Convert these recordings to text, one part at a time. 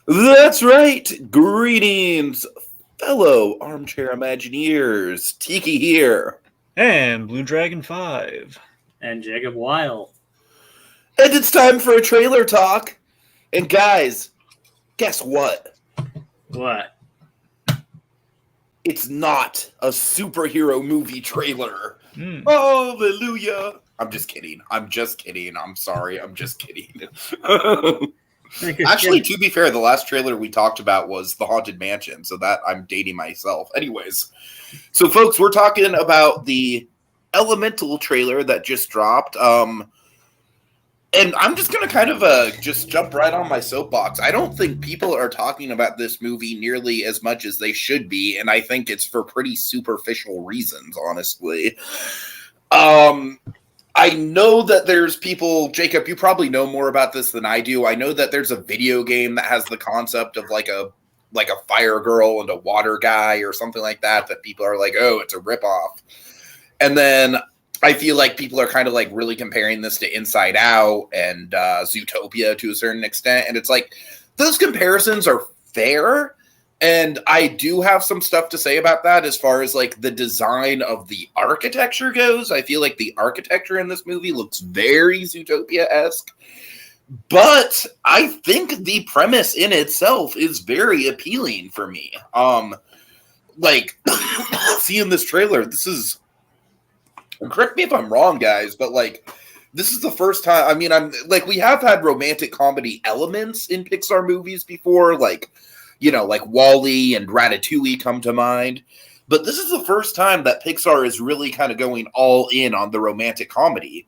That's right. Greetings, fellow armchair Imagineers. Tiki here. And Blue Dragon 5. And Jacob Weil. And it's time for a trailer talk. And guys, guess what? What? It's not a superhero movie trailer. Mm. Hallelujah. I'm just kidding. I'm sorry. I'm just kidding. Actually, to be fair, the last trailer we talked about was The Haunted Mansion, so that I'm dating myself. Anyways, so folks, we're talking about the Elemental trailer that just dropped. And I'm just going to kind of just jump right on my soapbox. I don't think people are talking about this movie nearly as much as they should be, and I think it's for pretty superficial reasons, honestly. I know that there's people, Jacob, you probably know more about this than I do. I know that there's a video game that has the concept of like a fire girl and a water guy or something like that people are like, oh, it's a ripoff. And then I feel like people are kind of like really comparing this to Inside Out and Zootopia to a certain extent. And it's like, those comparisons are fair. And I do have some stuff to say about that as far as like the design of the architecture goes. I feel like the architecture in this movie looks very Zootopia-esque. But I think the premise in itself is very appealing for me. Like, seeing this trailer, this is... Correct me if I'm wrong, guys, but like, this is the first time. I mean, I'm like, we have had romantic comedy elements in Pixar movies before, like, you know, like WALL-E and Ratatouille come to mind. But this is the first time that Pixar is really kind of going all in on the romantic comedy.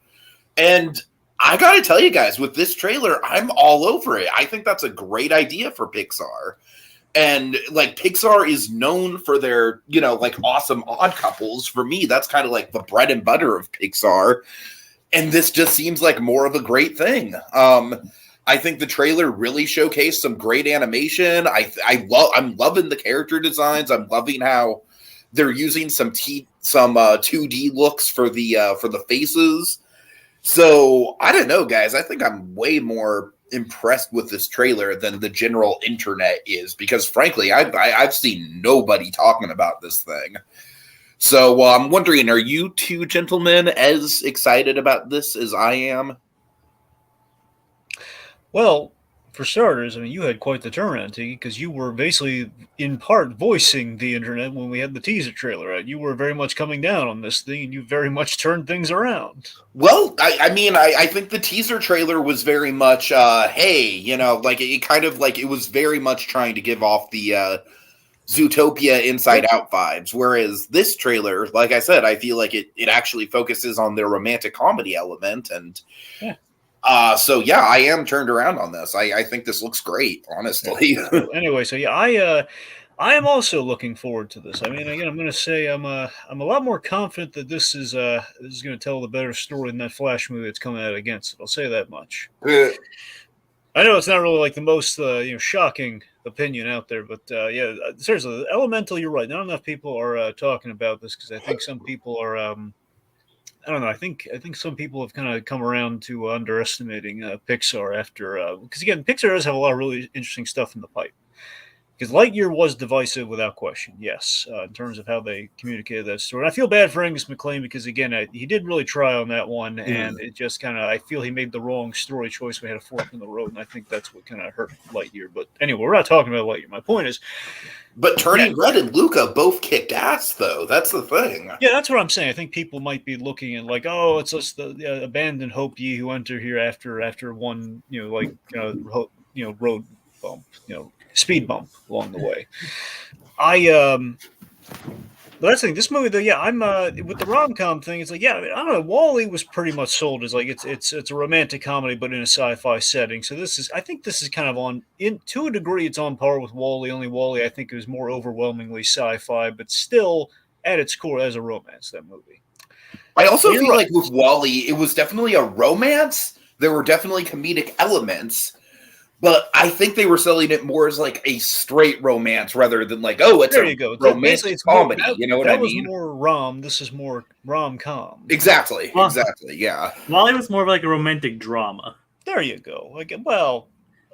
And I got to tell you guys, with this trailer, I'm all over it. I think that's a great idea for Pixar. And like Pixar is known for their, you know, like awesome odd couples. For me, that's kind of like the bread and butter of Pixar. And this just seems like more of a great thing. I think the trailer really showcased some great animation. I'm loving the character designs. I'm loving how they're using some 2D looks for the faces. So I don't know, guys. I think I'm way more impressed with this trailer than the general internet is, because frankly, I've seen nobody talking about this thing. So I'm wondering, are you two gentlemen as excited about this as I am? Well, for starters, I mean, you had quite the turnaround, Tiki, because you were basically, in part, voicing the internet when we had the teaser trailer out. You were very much coming down on this thing, and you very much turned things around. Well, I think the teaser trailer was very much, hey, you know, like it kind of like it was very much trying to give off the Zootopia Inside Out vibes. Whereas this trailer, like I said, I feel like it actually focuses on their romantic comedy element. And so yeah, I am turned around on this. I think this looks great, honestly. Anyway, so yeah, I am also looking forward to this. I mean, again, I'm going to say I'm a lot more confident that this is going to tell the better story than that Flash movie that's coming out against it. I'll say that much. I know it's not really like the most shocking opinion out there, but yeah, seriously, Elemental, you're right. Not enough people are talking about this because I think some people are. I don't know. I think some people have kind of come around to underestimating Pixar after because again, Pixar does have a lot of really interesting stuff in the pipe. Because Lightyear was divisive without question, yes, in terms of how they communicated that story. And I feel bad for Angus MacLane because, again, he did really try on that one, and it just kind of, I feel he made the wrong story choice. We had a fork in the road, and I think that's what kind of hurt Lightyear. But anyway, we're not talking about Lightyear. My point is... But Turning Red and Luca both kicked ass, though. That's the thing. Yeah, that's what I'm saying. I think people might be looking at like, oh, it's just the abandoned hope ye who enter here after one, road bump, speed bump along the way. But that's the thing. This movie, though, yeah, I'm with the rom-com thing. It's like, yeah, I don't know. WALL-E was pretty much sold as like it's a romantic comedy, but in a sci-fi setting. So I think this is kind of to a degree, it's on par with WALL-E. Only WALL-E, I think, it was more overwhelmingly sci-fi, but still at its core as a romance. That movie. I also feel like with WALL-E, it was definitely a romance. There were definitely comedic elements. But I think they were selling it more as like a straight romance rather than like, oh, it's romantic comedy. You know what I mean? That was more rom. This is more rom-com. Exactly. Yeah. WALL-E was more of like a romantic drama. There you go. Like, well,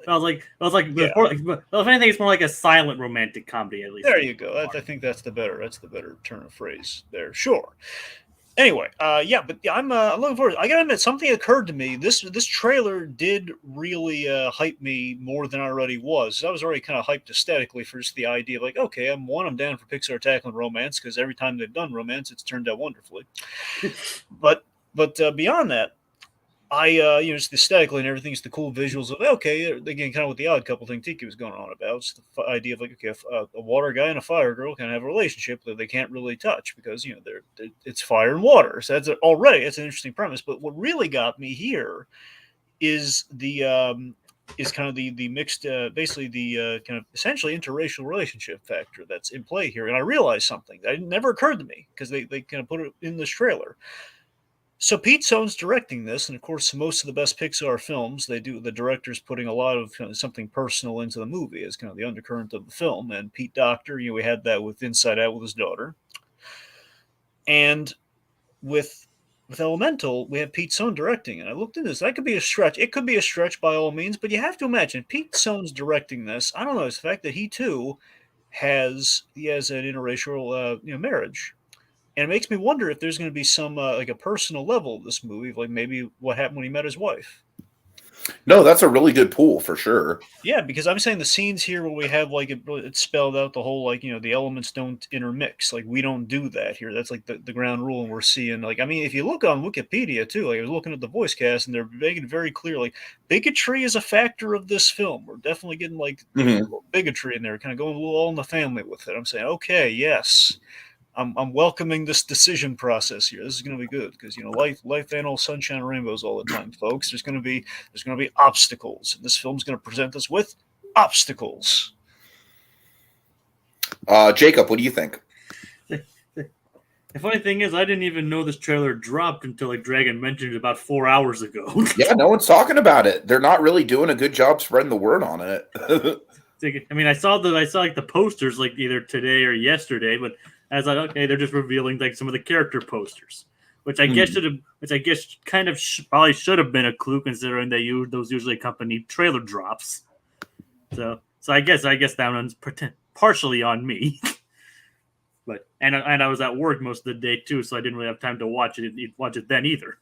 Yeah. Well, if anything, it's more like a silent romantic comedy, at least. There you go. I think that's the better turn of phrase there. Sure. Anyway, but yeah, I'm looking forward. I gotta admit, something occurred to me. This trailer did really hype me more than I already was. I was already kind of hyped aesthetically for just the idea of like, okay, I'm down for Pixar tackling romance because every time they've done romance, it's turned out wonderfully. but beyond that, just aesthetically and everything, it's the cool visuals of okay, again, kind of what the Odd Couple thing Tiki was going on about. It's the idea of like okay, a water guy and a fire girl can have a relationship that they can't really touch because it's fire and water. So it's an interesting premise. But what really got me here is kind of the mixed, basically the kind of essentially interracial relationship factor that's in play here. And I realized something that never occurred to me because they kind of put it in this trailer. So Pete Sohn's directing this, and of course, most of the best Pixar films, the director's putting a lot of kind of something personal into the movie as kind of the undercurrent of the film. And Pete Docter, we had that with Inside Out with his daughter, and with Elemental, we have Pete Sohn directing. And I looked into this; that could be a stretch. It could be a stretch by all means, but you have to imagine Pete Sohn's directing this. I don't know, it's the fact that he too has an interracial marriage. And it makes me wonder if there's going to be some like a personal level of this movie, like maybe what happened when he met his wife. No, that's a really good pool for sure. Yeah, because I'm saying the scenes here where we have like it's spelled out the whole like the elements don't intermix. Like we don't do that here. That's like the ground rule, and we're seeing like if you look on Wikipedia too, like I was looking at the voice cast, and they're making it very clear like bigotry is a factor of this film. We're definitely getting like bigotry in there, kind of going a little all in the family with it. I'm saying okay, yes. I'm welcoming this decision process here. This is going to be good because life ain't all sunshine and rainbows all the time, folks. There's going to be obstacles, and this film's going to present us with obstacles. Jacob, what do you think? The funny thing is, I didn't even know this trailer dropped until like Dragon mentioned it about 4 hours ago. Yeah, no one's talking about it. They're not really doing a good job spreading the word on it. I mean, I saw like the posters like either today or yesterday, but I was like, okay, they're just revealing like some of the character posters, which I guess probably should have been a clue considering those usually accompany trailer drops. So I guess that one's partially on me. But and I was at work most of the day too, so I didn't really have time to watch it then either.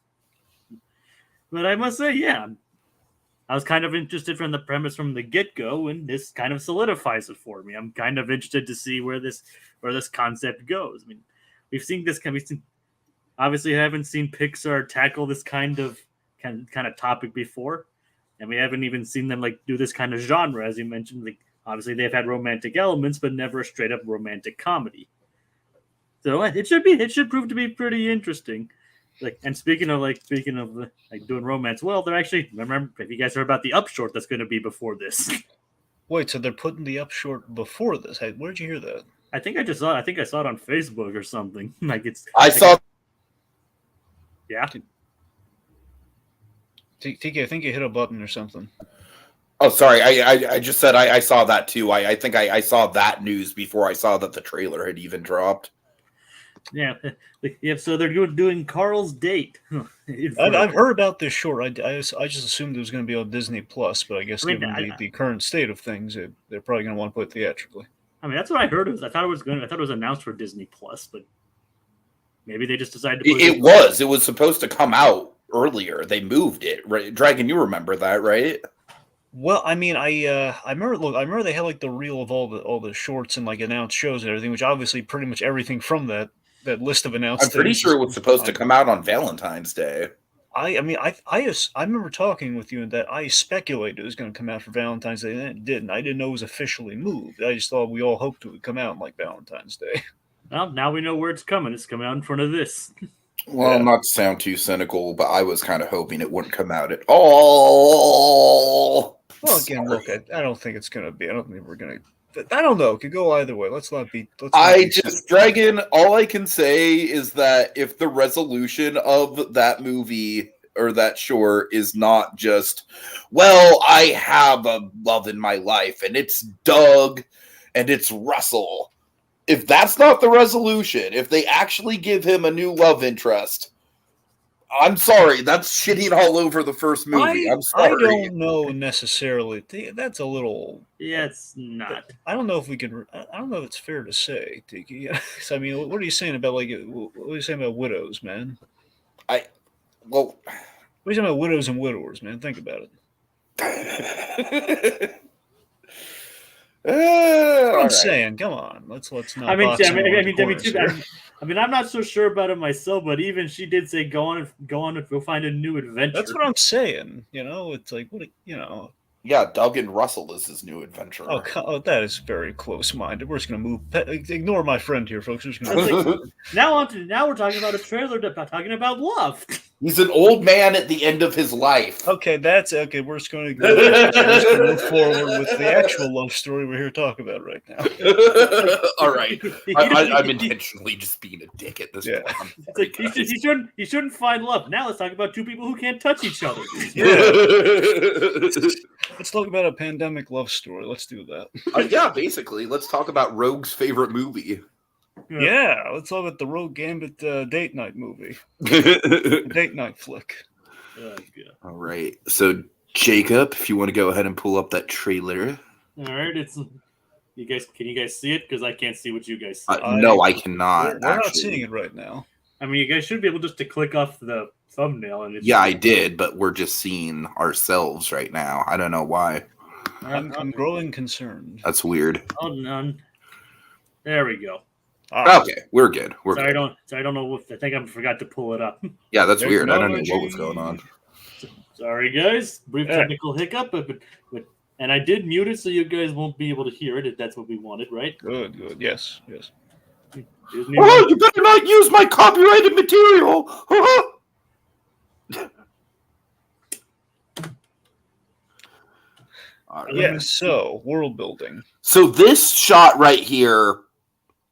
But I must say, yeah, I was kind of interested from the premise from the get-go, and this kind of solidifies it for me. I'm kind of interested to see where this concept goes. I mean, we've seen obviously I haven't seen Pixar tackle this kind of topic before, and we haven't even seen them like do this kind of genre, as you mentioned. Like obviously they've had romantic elements, but never a straight up romantic comedy. So it should prove to be pretty interesting. Speaking of doing romance, well, they're actually remember if you guys heard about the upshort that's going to be before this. Wait, so they're putting the upshort before this? Hey, where'd you hear that? I think I saw it on Facebook or something. Yeah. Tiki, I think you hit a button or something. Oh, sorry. I just said I saw that too. I think I saw that news before I saw that the trailer had even dropped. Yeah. So they're doing Carl's Date. I've heard about this short. I just assumed it was going to be on Disney Plus, but I guess given the current state of things, they're probably going to want to put it theatrically. I mean, that's what I heard. I thought it was announced for Disney Plus, but remember they just decided to put it. It was supposed to come out earlier. They moved it. Right? Dragon, you remember that, right? Well, I mean, I remember they had like the reel of all the shorts and like announced shows and everything, which obviously pretty much everything from that list of announced. I'm pretty sure it was supposed to come out on Valentine's Day. I remember talking with you and that I speculated it was going to come out for Valentine's Day, and it didn't. I didn't know it was officially moved. I just thought we all hoped it would come out on like Valentine's Day. Well, now we know where it's coming. It's coming out in front of this. Well, not to sound too cynical, but I was kind of hoping it wouldn't come out at all. Well, again, look, I don't think it's going to be. I don't think we're going to. I don't know. It could go either way. Let's not be. Dragon, all I can say is that if the resolution of that movie or that short is not just, well, I have a love in my life and it's Doug and it's Russell. If that's not the resolution, if they actually give him a new love interest, I'm sorry. That's shitting all over the first movie. I'm I sorry. don't know necessarily. That's a little. Yeah, it's not. I don't know if we can. I don't know if it's fair to say, Tiki. I mean, what are you saying about what are you saying about widows, man? Well, What are you saying about widows and widowers, man? Think about it. What I'm saying, come on, let's not. I mean, box I mean, anyone I into mean, I mean, corners too, here. I mean, I'm not so sure about it myself, but even she did say, "Go on and go find a new adventure." That's what I'm saying. It's like what. yeah, Doug and Russell is his new adventure. Oh, that is very close-minded. We're just gonna move. Ignore my friend here, folks. We're just gonna. Now we're talking about a trailer talking about love. He's an old man at the end of his life. Okay, that's okay. We're just going to move forward with the actual love story we're here to talk about right now. All right, I'm intentionally just being a dick at this point. It's like he shouldn't find love. Now let's talk about two people who can't touch each other. Yeah. Let's talk about a pandemic love story. Let's do that. Yeah, basically, let's talk about Rogue's favorite movie. Yeah, let's talk about the Rogue Gambit date night movie. Date night flick. All right, so Jacob, if you want to go ahead and pull up that trailer. All right, can you guys see it? Because I can't see what you guys see. No, I cannot. We're not seeing it right now. I mean, you guys should be able just to click off the thumbnail. And yeah, I did, but we're just seeing ourselves right now. I don't know why. I'm growing concerned. That's weird. Hold on. There we go. Okay, we're good. I don't know if I think I forgot to pull it up. Yeah, that's weird. I don't know what was going on. Sorry, guys. Brief technical hiccup, but and I did mute it so you guys won't be able to hear it if that's what we wanted, right? Good. Yes. Oh, you better not use my copyrighted material. Yeah. So world building. So this shot right here.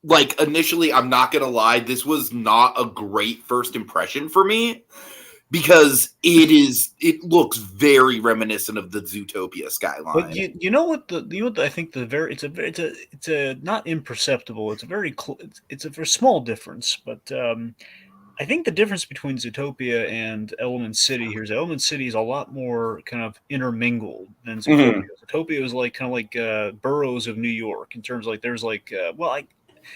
Like, initially, I'm not going to lie, this was not a great first impression for me because it looks very reminiscent of the Zootopia skyline. But you know what I think it's a not imperceptible, it's a very small difference, but I think the difference between Zootopia and Element City here is Element City is a lot more kind of intermingled than Zootopia. Mm-hmm. Zootopia was like kind of like boroughs of New York in terms of like there's like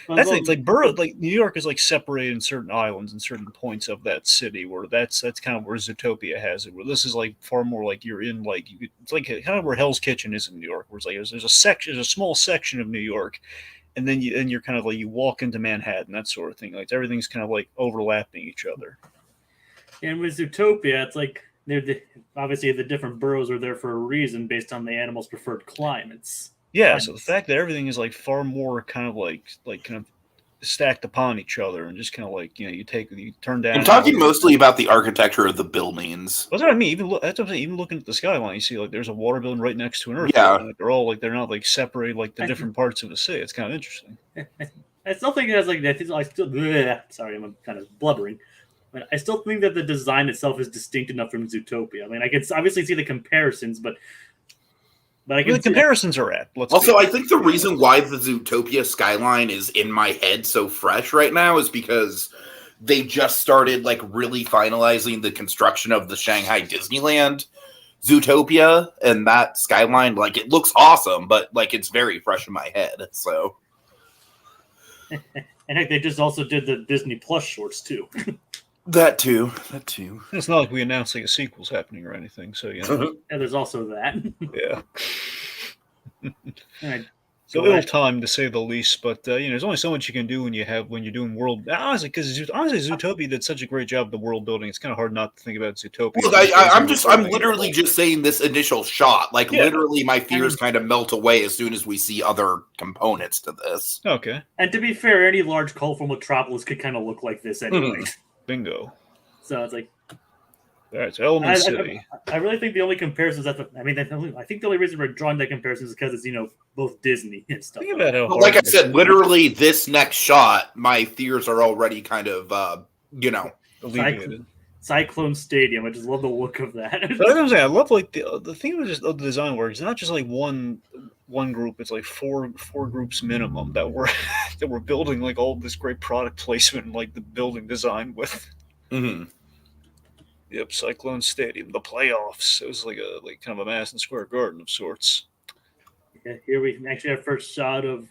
that's it's like New York is like separated in certain islands and certain points of that city where that's kind of where Zootopia has it. Where this is like far more like you're in like it's like kind of where Hell's Kitchen is in New York, where it's like there's a small section of New York, and then you're kind of like you walk into Manhattan, that sort of thing. Like everything's kind of like overlapping each other. And with Zootopia, it's like obviously the different boroughs are there for a reason based on the animals' preferred climates. Yeah, so the fact that everything is like far more kind of like kind of stacked upon each other and just kind of like you turn down. I'm talking mostly about the architecture of the buildings. That's what I mean. That's what I'm saying. Even looking at the skyline, you see like there's a water building right next to an earth. Yeah, building. They're all like they're not like separated like the different parts of the city. It's kind of interesting. I still think it has like that. Sorry, I'm kind of blubbering. But I still think that the design itself is distinct enough from Zootopia. I mean, I can obviously see the comparisons, but the comparisons are apt. Also, I think the reason why the Zootopia skyline is in my head so fresh right now is because they just started like really finalizing the construction of the Shanghai Disneyland Zootopia, and that skyline, like it looks awesome, but like it's very fresh in my head. So, and they just also did the Disney Plus shorts too. That too. It's not like we announced like a sequel's happening or anything, so And there's also that. Yeah. Right. So ill-timed to say the least, but there's only so much you can do when you're doing world. Honestly, because Zootopia did such a great job of the world building, it's kind of hard not to think about Zootopia. Look, I'm literally just saying this initial shot. Like literally, my fears kind of melt away as soon as we see other components to this. Okay. And to be fair, any large colorful metropolis could kind of look like this anyway. Bingo. So it's like. All right, so Element City. I really think the only comparisons I think the only reason we're drawing that comparison is because it's both Disney and stuff. Think about how like I said, literally this next shot, my fears are already kind of alleviated. Cyclone Stadium. I just love the look of that. But I love like the thing with just the design work. It's not just like one group. It's like four groups minimum that we're building like all this great product placement and like the building design with. Mm-hmm. Yep, Cyclone Stadium, the playoffs. It was like kind of a Madison Square Garden of sorts. Yeah, here we actually have first shot of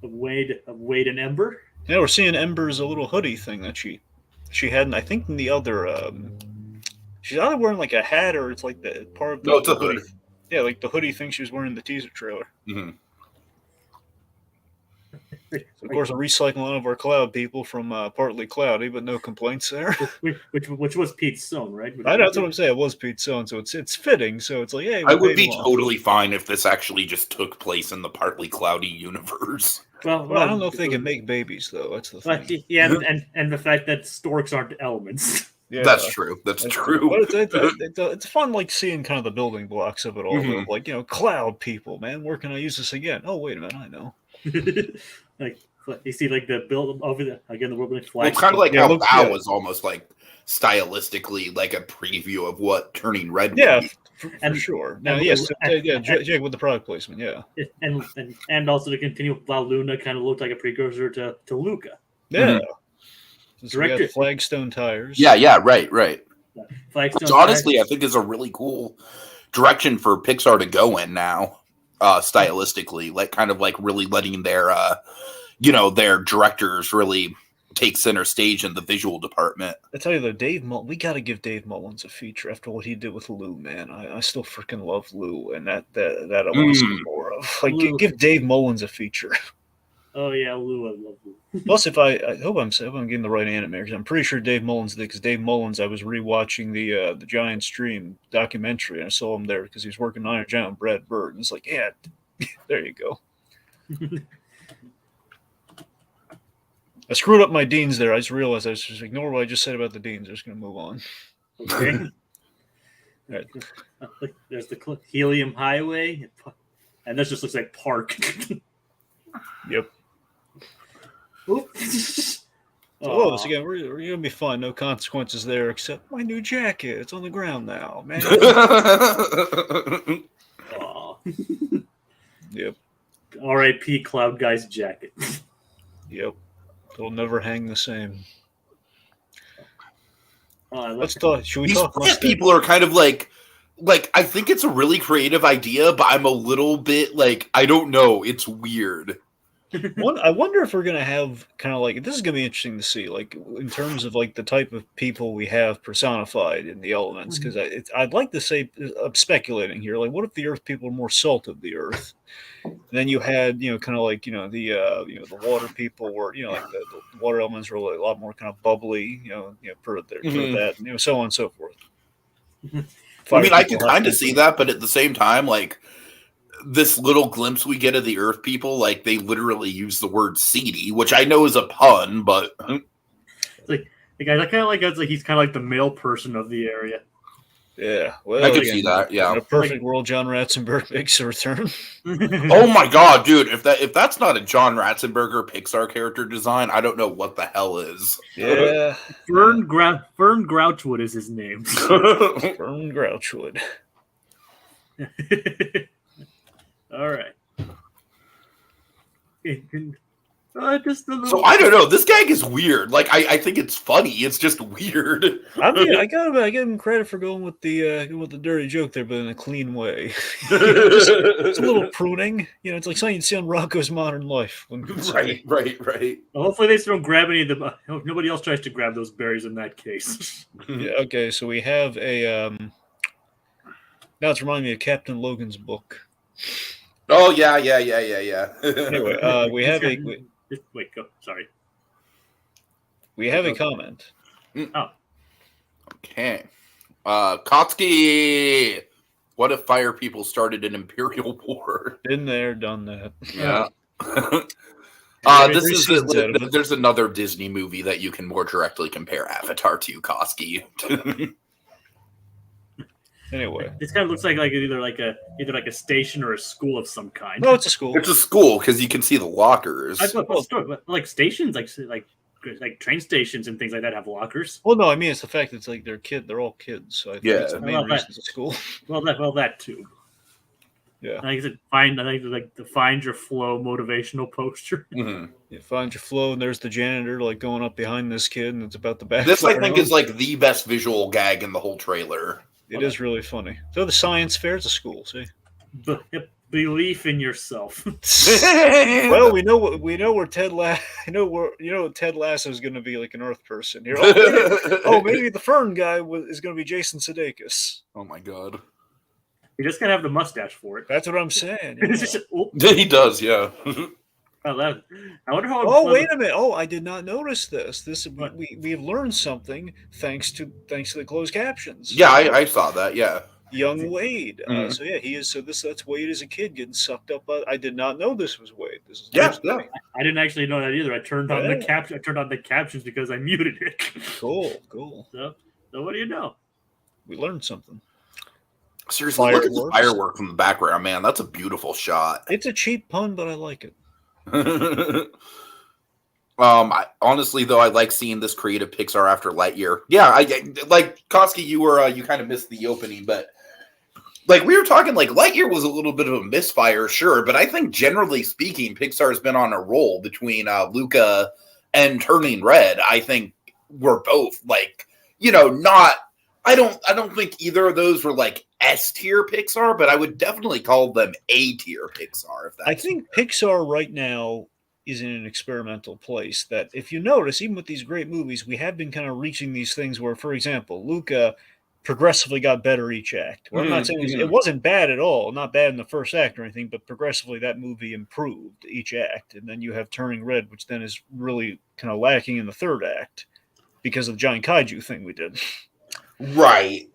Wade and Ember. Yeah, we're seeing Ember's a little hoodie thing that she had, I think in the other. She's either wearing like a hat or it's like the part of the, No, it's a the hoodie. hood. Yeah, like the hoodie thing she was wearing in the teaser trailer. Mm-hmm. So of course, we're recycling a lot of our Cloud people from Partly Cloudy, but no complaints there. which was Pete's son, right? That's what I'm saying. It was Pete's son, so it's fitting. So it's like, hey, I would be totally fine if this actually just took place in the Partly Cloudy universe. Well, I don't know if they can make babies though. That's the thing. Yeah, and the fact that storks aren't elements. Yeah, that's true. That's true. But it's fun, like seeing kind of the building blocks of it all. Mhm. Like Cloud people, man. Where can I use this again? Oh, wait a minute, I know. Like you see, like the build over the world flag. Well, kind of like how Bow was almost like stylistically like a preview of what Turning Red would be. For sure. Now, yes, Jake with the product placement, yeah, and also to continue, while Luna kind of looked like a precursor to Luca. Yeah. Mm-hmm. Directed Flagstone tires. Yeah, right. Flagstone. Which honestly, I think is a really cool direction for Pixar to go in now, stylistically, like kind of like really letting their, their directors really take center stage in the visual department. I tell you though, we got to give Dave Mullins a feature after what he did with Lou, man. I still freaking love Lou, and that I want to see more of. Like, give Dave Mullins a feature. Oh yeah, Lou, I love Lou. Plus, I hope I'm getting the right animator, because I'm pretty sure Dave Mullins did. Because Dave Mullins, I was rewatching the Giant Stream documentary, and I saw him there because he was working on Iron Giant with Brad Bird, and it's like, yeah, there you go. I screwed up my Deans there. I just realized I was just ignore what I just said about the Deans. I'm just going to move on. Okay. Right. There's the Helium Highway, and this just looks like Park. Yep. So again, we're going to be fine. No consequences there, except my new jacket. It's on the ground now, man. Yep. R.I.P. Cloud Guy's jacket. Yep. It'll never hang the same. Let's talk. Should we talk? These people are kind of like I think it's a really creative idea, but I'm a little bit like, I don't know. It's weird. I wonder if we're going to have kind of like, this is going to be interesting to see, like in terms of like the type of people we have personified in the elements. Because I'd like to say, I'm speculating here, like what if the Earth people are more salt of the Earth? And then you had, kind of like, the water people were, like the water elements were a lot more kind of bubbly, per that, so on and so forth. I mean, I can kind of see that, but at the same time, like this little glimpse we get of the Earth people, like they literally use the word seedy, which I know is a pun, but like the guy, I kind of like it's like he's kind of like the male person of the area. Yeah, well, I can see that. Yeah, in a perfect world, John Ratzenberg makes a return. Oh my god, dude! If that's not a John Ratzenberger Pixar character design, I don't know what the hell is. Yeah, Fern Grouchwood is his name. Fern Grouchwood. All right. So I don't know. This gag is weird. Like I think it's funny. It's just weird. I mean, I give him credit for going with the dirty joke there, but in a clean way. It's a little pruning. It's like something you'd see on Rocco's Modern Life. Right. Well, hopefully they don't grab any of the. Nobody else tries to grab those berries in that case. Yeah, okay, so we have a. Now it's reminding me of Captain Logan's book. Oh yeah. Anyway, we have a. Wait, go. Sorry. We have a comment. Oh. Okay. Kotsky. What if fire people started an imperial war? Been there, done that. Yeah. There's another Disney movie that you can more directly compare Avatar to, Kotsky. Anyway, this kind of looks like either like a station or a school of some kind. No, it's a school. It's a school because you can see the lockers. Like stations, like train stations and things like that have lockers. Well, no, I mean it's the fact that it's like they're all kids. So I think it's the main reason it's a school. Well, that too. Yeah. I think like the find your flow motivational poster. Mhm. You find your flow, and there's the janitor like going up behind this kid, and it's about the backfire. This, I think, on is like the best visual gag in the whole trailer. It is really funny. So the science fair is a school. See, Belief in yourself. well, we know where Ted Ted Lasso is going to be like an Earth person here. Maybe the Fern guy is going to be Jason Sudeikis. Oh my god, You just gotta have the mustache for it. That's what I'm saying. It's Yeah. just, he does, yeah. I wonder how. Oh, wait a minute! Oh, I did not notice this. We have learned something thanks to the closed captions. Yeah, I saw that. Yeah, Young Wade. Mhm. So yeah, he is. So that's Wade as a kid getting sucked up. I did not know this was Wade. This is yeah. I didn't actually know that either. I turned on the caption. I turned on the captions because I muted it. Cool. So what do you know? We learned something. Seriously, look at the firework from the background, man. That's a beautiful shot. It's a cheap pun, but I like it. Honestly, though, I like seeing this creative Pixar after Lightyear. Yeah, I like Koski. You kind of missed the opening, but like we were talking, like Lightyear was a little bit of a misfire, sure, but I think generally speaking, Pixar has been on a roll between Luca and Turning Red. I think we're both like, not. I don't think either of those were like S tier Pixar, but I would definitely call them A tier Pixar. I think Pixar right now is in an experimental place that, if you notice, even with these great movies, we have been kind of reaching these things where, for example, Luca progressively got better each act. Well, I'm not saying it wasn't bad at all, not bad in the first act or anything, but progressively that movie improved each act. And then you have Turning Red, which then is really kind of lacking in the third act because of the giant kaiju thing we did. Right.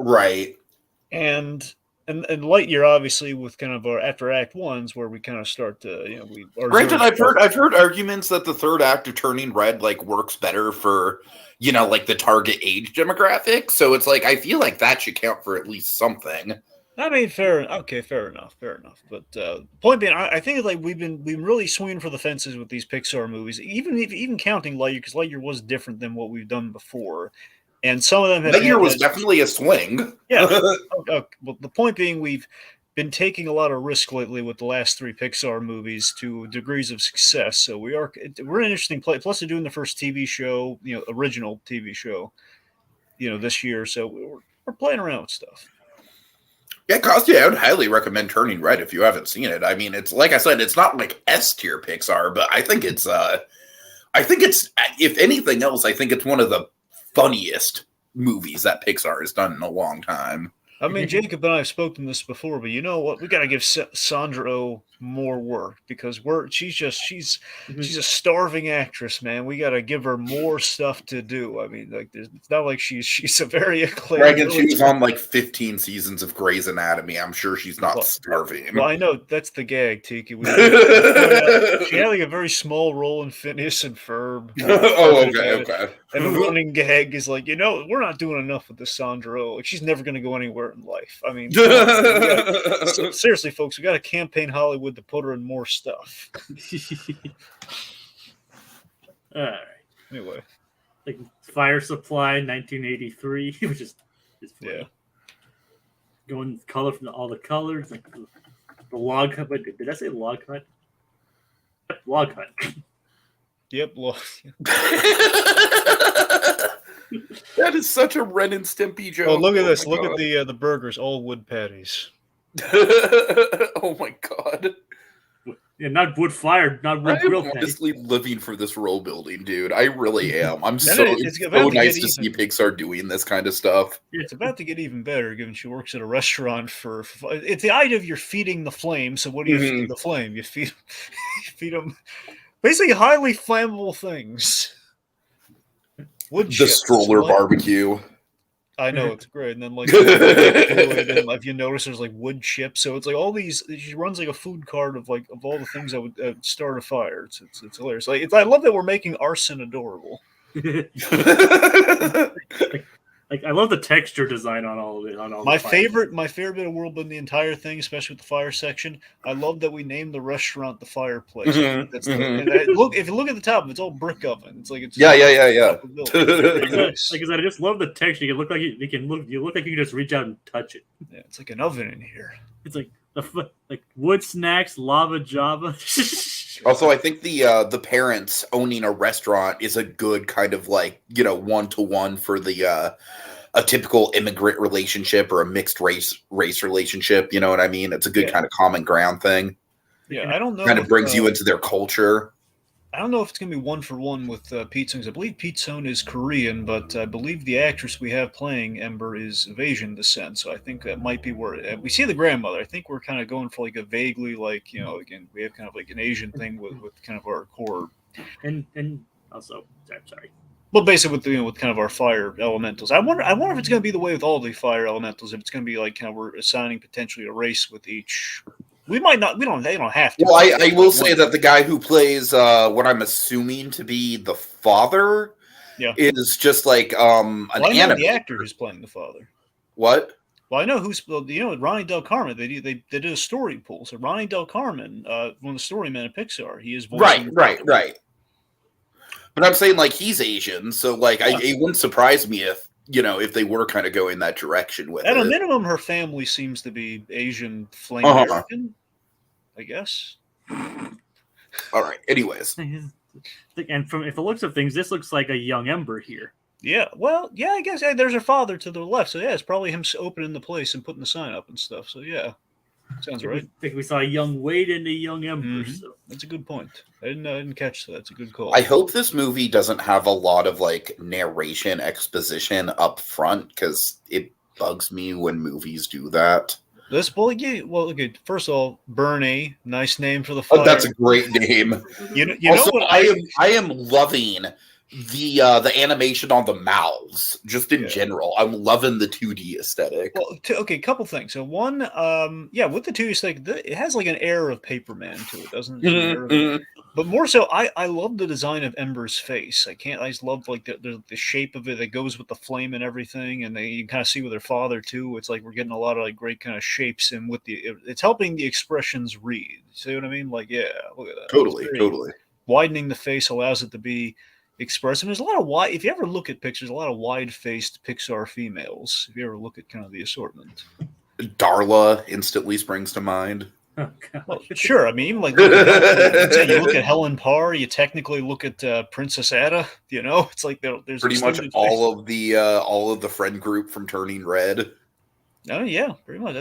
And Lightyear, obviously, with kind of our after Act Ones, where we kind of start to, Granted, I've heard arguments that the third act of Turning Red like works better for, like the target age demographic. So it's like I feel like that should count for at least something. I mean, fair enough. But point being, I think like we've been really swinging for the fences with these Pixar movies, even counting Lightyear, because Lightyear was different than what we've done before. And some of them have. Lightyear was definitely a swing. Yeah. Well, the point being, we've been taking a lot of risk lately with the last three Pixar movies to degrees of success. So we're in an interesting place. Plus, they're doing the first TV show, original TV show, this year. So we're playing around with stuff. Yeah, Costi, I would highly recommend Turning Red if you haven't seen it. I mean, it's like I said, it's not like S tier Pixar, but I think it's if anything else, I think it's one of the funniest movies that Pixar has done in a long time. I mean, Jacob and I have spoken this before, but you know what? We got to give Sandra Oh more work because she's a starving actress, man. We got to give her more stuff to do. I mean, like it's not like she's a very acclaimed. Dragon, she's on like 15 seasons of Grey's Anatomy. I'm sure she's not starving. Well, I know that's the gag, Tiki. She had like a very small role in Phineas and Ferb. Oh, okay. And the running gag is like, we're not doing enough with this Sandra Oh. Like, she's never going to go anywhere in life. I mean, seriously, folks, we got to campaign Hollywood to put her in more stuff. All right. Anyway, like Fire Supply, 1983, which is funny. Yeah. Going color from all the colors, like the log hut. Wait, did I say log hut? Log hut. Yep. That is such a Ren and Stimpy joke. Oh, look at this! Look at the burgers, all wood patties. Oh my god! Yeah, not wood fired, not wood grill. I'm honestly living for this role building, dude. I really am. It's it's so nice to see Pixar doing this kind of stuff. It's about to get even better, given she works at a restaurant for it's the idea of you're feeding the flame. So what do you feed the flame? You feed them basically highly flammable things. Wood the chips, stroller barbecue. I know, it's great. And then like if you notice, there's like wood chips. So it's like all these. She runs like a food cart of all the things that would start a fire. It's hilarious. Like I love that we're making arson adorable. Like I love the texture design on all of it. My favorite bit of world building, the entire thing, especially with the fire section. I love that we named the restaurant the Fireplace. That's if you look at the top, it's all brick oven. It's like yeah. Nice. Like I said, I just love the texture. You look like you can just reach out and touch it. Yeah, it's like an oven in here. It's like Like wood snacks, lava java. Also, I think the parents owning a restaurant is a good kind of like, you know, 1-to-1 for the a typical immigrant relationship or a mixed race relationship. You know what I mean? It's a good kind of common ground thing. Yeah, I don't know. Kind of brings you into their culture. I don't know if it's going to be 1-for-1 with Pete Sung. I believe Pete Sung is Korean, but I believe the actress we have playing Ember is of Asian descent. So I think that might be where we see the grandmother. I think we're kind of going for like a vaguely like, you know, again, we have kind of like an Asian thing with kind of our core. And also, I'm sorry. Well, basically with, you know, with kind of our fire elementals. I wonder if it's going to be the way with all the fire elementals. If it's going to be like kind of we're assigning potentially a race with each. We might not. They don't have to. Well, I will say that the guy who plays what I'm assuming to be the father, is just like an animator. The actor who's playing the father. What? Well, I know who's, you know, Ronnie Del Carmen. They did a story pool. So Ronnie Del Carmen, one of the story men at Pixar, he is voicing right. But I'm saying like he's Asian, so like it wouldn't surprise me if, you know, if they were kind of going that direction with it. At a minimum, her family seems to be Asian flame American, I guess. All right. Anyways, and from if the looks of things, this looks like a young Ember here. Yeah. Well, yeah. I guess there's her father to the left. So yeah, it's probably him opening the place and putting the sign up and stuff. So yeah, sounds right. I think we saw a young Wade and a young Ember. Mm-hmm. So. That's a good point. I didn't catch that. That's a good call. I hope this movie doesn't have a lot of like narration exposition up front because it bugs me when movies do that. Okay. First of all, Bernie, nice name for the fire. Oh, that's a great name. you also, know what I am loving the animation on the mouths just in general. I'm loving the 2D aesthetic. Well, okay, couple things. So one, with the 2D aesthetic, it has like an air of Paperman to it, doesn't it? But more so, I love the design of Ember's face. I just love like the shape of it that goes with the flame and everything, and you can kind of see with her father too. It's like we're getting a lot of like great kind of shapes, and it's helping the expressions read. See what I mean? Like, yeah, look at that. Totally. Widening the face allows it to be expressive. There's a lot of if you ever look at pictures, a lot of wide-faced Pixar females. If you ever look at kind of the assortment, Darla instantly springs to mind. Oh, well, sure. I mean, even like you look at Helen Parr, you technically look at Princess Ada. You know, it's like there's pretty much all of the friend group from Turning Red. Oh yeah, pretty much.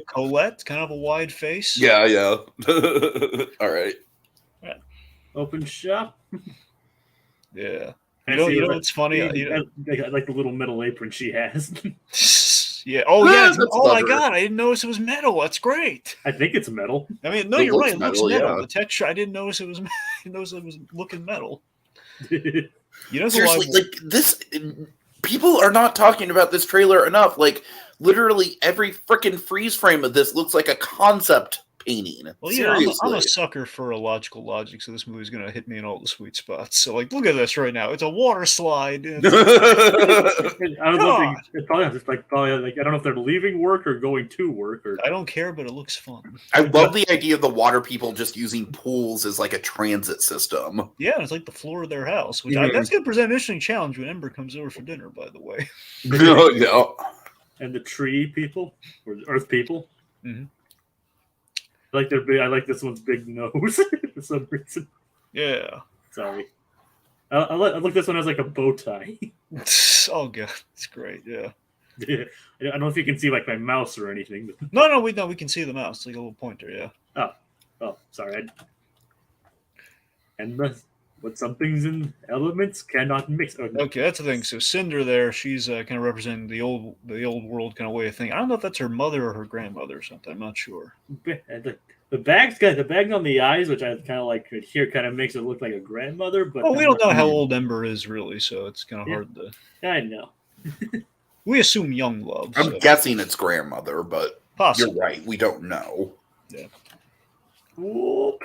Colette, kind of a wide face. Yeah. All right. Open shop. Yeah. You know what's funny? I like the little metal apron she has. Yeah. Oh, yeah. Oh, my God. I didn't notice it was metal. That's great. I think it's metal. I mean, no, you're right. It looks metal. Yeah. The texture, I didn't notice it was. It was looking metal. You know, seriously, like this. People are not talking about this trailer enough. Like, literally every freaking freeze frame of this looks like a concept painting. Well, yeah, I'm a sucker for a logical logic, so this movie's going to hit me in all the sweet spots. So, like, look at this right now. It's a water slide. I don't know if I don't know if they're leaving work or going to work. I don't care, but it looks fun. I love the idea of the water people just using pools as like a transit system. Yeah, it's like the floor of their house. Which that's going to present an interesting challenge when Ember comes over for dinner, by the way. No. And the tree people or earth people. Mm-hmm. I like this one's big nose for some reason. Yeah. Sorry. I like this one as like a bow tie. Oh god, it's great. Yeah. I don't know if you can see like my mouse or anything. But... No, we can see the mouse. It's like a little pointer. Yeah. Oh, sorry. But some things in elements cannot mix. Okay, that's the thing. So Cinder there, she's kind of representing the old world kind of way of thinking. I don't know if that's her mother or her grandmother or something. I'm not sure. The bag on the eyes, which I kind of like here, kind of makes it look like a grandmother. But we don't know how old Ember is really, so it's kind of hard to. I know. We assume young love. I'm guessing it's grandmother, but possibly. You're right. We don't know. Yeah. Ooh.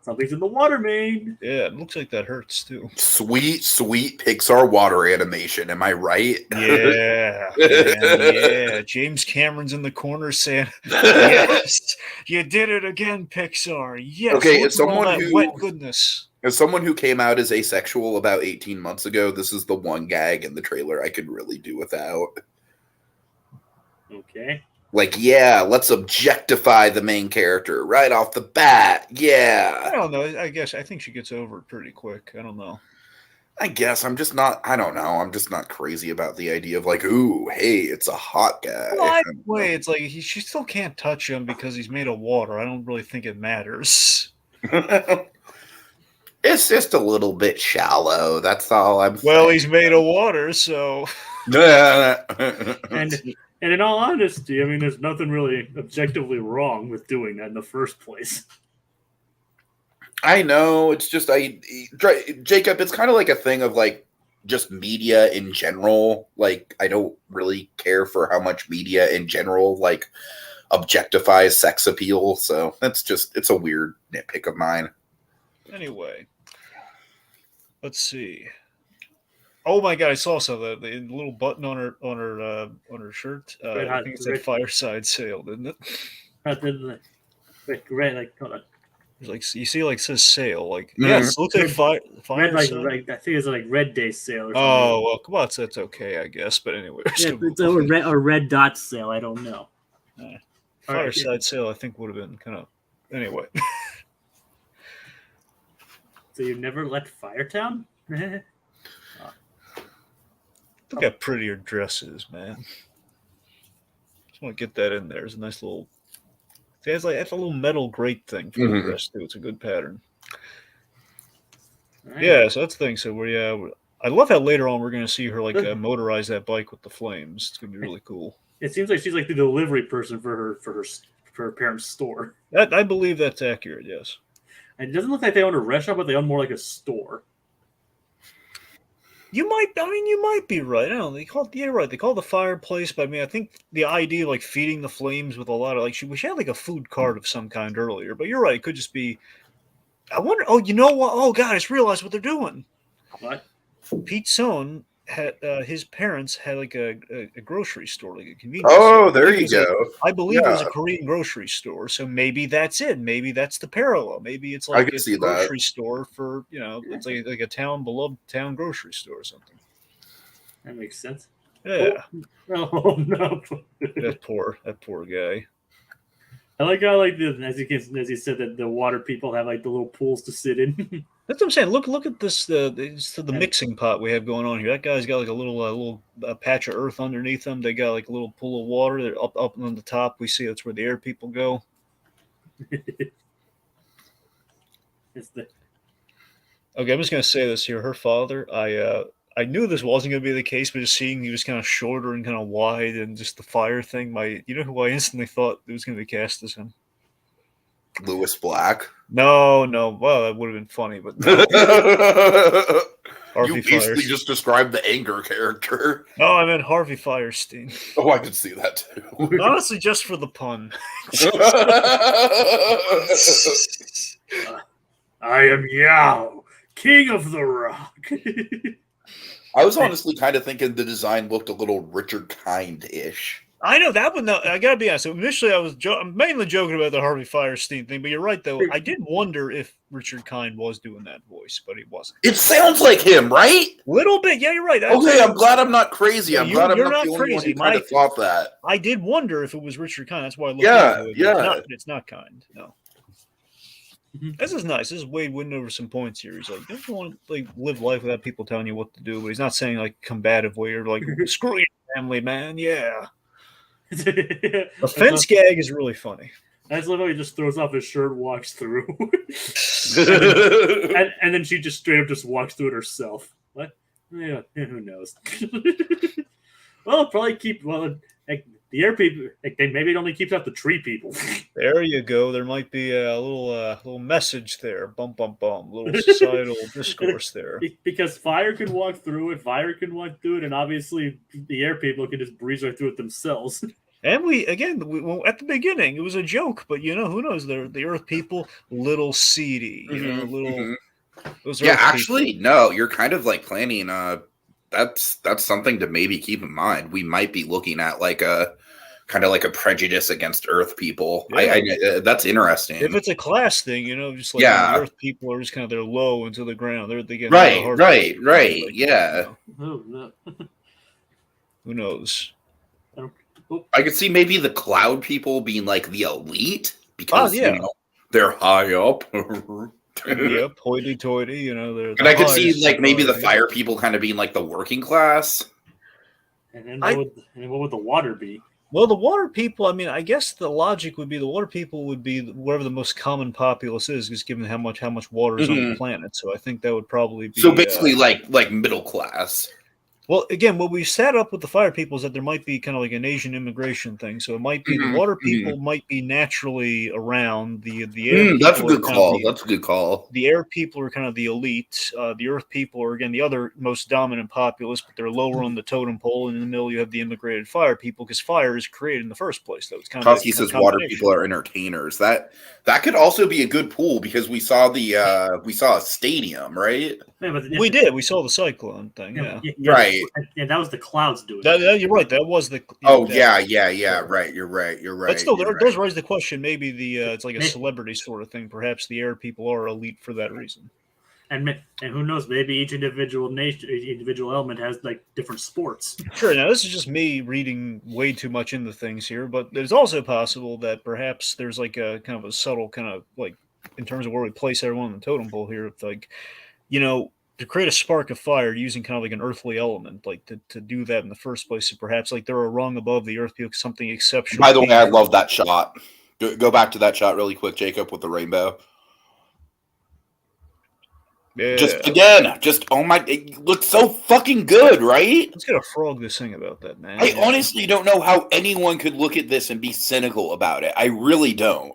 Something's in the water main. Yeah, it looks like that hurts too. Sweet Pixar water animation. Am I right? Yeah. Yeah. James Cameron's in the corner saying, "Yes, you did it again, Pixar. Yes." Okay, as someone wet goodness. As someone who came out as asexual about 18 months ago, this is the one gag in the trailer I could really do without. Okay. Like, yeah, let's objectify the main character right off the bat. I Yeah. don't know. I think she gets over it pretty quick. I don't know. I guess I'm just not, I don't know. I'm just not crazy about the idea of like, ooh, hey, it's a hot guy. Well, either way, it's like she still can't touch him because he's made of water. I don't really think it matters. It's just a little bit shallow. That's all I'm saying. Well, he's made of water, so. And in all honesty, I mean, there's nothing really objectively wrong with doing that in the first place. I know. It's just Jacob. It's kind of like a thing of like just media in general. Like I don't really care for how much media in general like objectifies sex appeal. So it's a weird nitpick of mine. Anyway, let's see. Oh my god, I saw something. The little button on her shirt. I think it said Fireside Sale, didn't it? Red, like, hold on. It's like you see, like it says sale. Like yes, looks like Red, like I think it's like Red Day Sale. Or something. Oh well, come on, that's okay, I guess. But anyway, yeah, it's a red dot sale. I don't know. Fireside Sale, I think would have been kind of anyway. So you've never left Firetown? Look at prettier dresses, man. Just want to get that in there. It's a nice little. See, it's like that's a little metal grate thing for the dress too. It's a good pattern. Right. Yeah, so that's the thing. So I love how later on we're going to see her like motorize that bike with the flames. It's going to be really cool. It seems like she's like the delivery person for her parents' store. I believe that's accurate. Yes. And it doesn't look like they own a restaurant, but they own more like a store. You might be right. I don't know. You're right. They call it the fireplace, but I mean, I think the idea of like feeding the flames with a lot of like, she had like a food cart of some kind earlier, but you're right. It could just be, I wonder, oh, you know what? Oh God, I just realized what they're doing. What? Pete's son had, his parents had like a grocery store, like a convenience store. Oh, there you go. I believe it was a Korean grocery store. So maybe that's it. Maybe that's the parallel. Maybe it's like a grocery store for, it's like a beloved town grocery store or something. That makes sense. Yeah. Oh no. that poor guy. I like how as you said that the water people have like the little pools to sit in. That's what I'm saying. Look at this the mixing pot we have going on here. That guy's got like a little patch of earth underneath him. They got like a little pool of water. They're up on the top. We see that's where the air people go. Okay, I'm just gonna say this here. Her father, I knew this wasn't gonna be the case, but just seeing he was kind of shorter and kind of wide, and just the fire thing. You know who I instantly thought it was gonna be cast as him? Lewis Black. No. Well, that would have been funny, but no. You basically just described the anger character. No, I meant Harvey Firestein. Oh, I could see that too. Honestly, just for the pun. I am Yao, king of the rock. I was honestly kind of thinking the design looked a little Richard Kind-ish. I know that one. I gotta be honest. Initially, I'm mainly joking about the Harvey Firestein thing, but you're right though. I did wonder if Richard Kind was doing that voice, but he wasn't. It sounds like him, right? Little bit, yeah. You're right. Okay, I'm glad I'm not crazy. I'm glad I'm not the only one who kind of thought that. I did wonder if it was Richard Kind. That's why I looked into it. Yeah. It's not Kind. No. This is nice. This is Wade winning over some points here. He's like, don't you want to like live life without people telling you what to do? But he's not saying like combative way or like screw your family, man. Yeah. The fence gag is really funny. I just love how he just throws off his shirt, walks through, and then she just straight up just walks through it herself. What? Yeah, who knows? Well, probably the air people. Maybe it only keeps out the tree people. There you go. There might be a little message there. Bum bum bum. Little societal discourse there. Because fire can walk through it. Fire can walk through it, and obviously the air people can just breeze right through it themselves. And at the beginning, it was a joke, but who knows? The Earth people, little seedy, Those actually, no, you're kind of like planning. That's something to maybe keep in mind. We might be looking at like a kind of like a prejudice against Earth people. Yeah. That's interesting. If it's a class thing, just like Earth people are just kind of they're low into the ground. They get right. Yeah. Oh no. Who knows? I could see maybe the cloud people being like the elite because yeah. they're high up. Yep, hoity-toity. You know, they're. And I could see like maybe the fire people kind of being like the working class. And then what would the water be? Well, the water people, I mean, I guess the logic would be the water people would be whatever the most common populace is, just given how much water is on the planet. So I think that would probably be. So basically, like middle class. Well, again, what we set up with the fire people is that there might be kind of like an Asian immigration thing. So it might be the water people might be naturally around the air. That's a good call. That's a good call. The air people are kind of the elite. The earth people are again the other most dominant populace, but they're lower on the totem pole. And in the middle, you have the immigrated fire people because fire is created in the first place. That was kind of. Koski says water people are entertainers. That could also be a good pool because we saw a stadium, right? Yeah, but we did. We saw the cyclone thing. Yeah. Right. Yeah, that was the clouds doing it. You're right. That was the. Yeah. Right. You're right. But still, there does raise the question. Maybe it's like a celebrity sort of thing. Perhaps the air people are elite for that reason. And who knows? Maybe each individual element has like different sports. Sure. Now this is just me reading way too much into things here, but it's also possible that perhaps there's like a kind of a subtle kind of like in terms of where we place everyone on the totem pole here. It's like, to create a spark of fire using kind of like an earthly element, like to do that in the first place, so perhaps like they're a rung above the earth people, something exceptional. By the way, I love that shot. Go back to that shot really quick, Jacob, with the rainbow. Yeah. Oh my, it looks so fucking good, right? Let's get a frog to sing about that, man. I honestly don't know how anyone could look at this and be cynical about it. I really don't.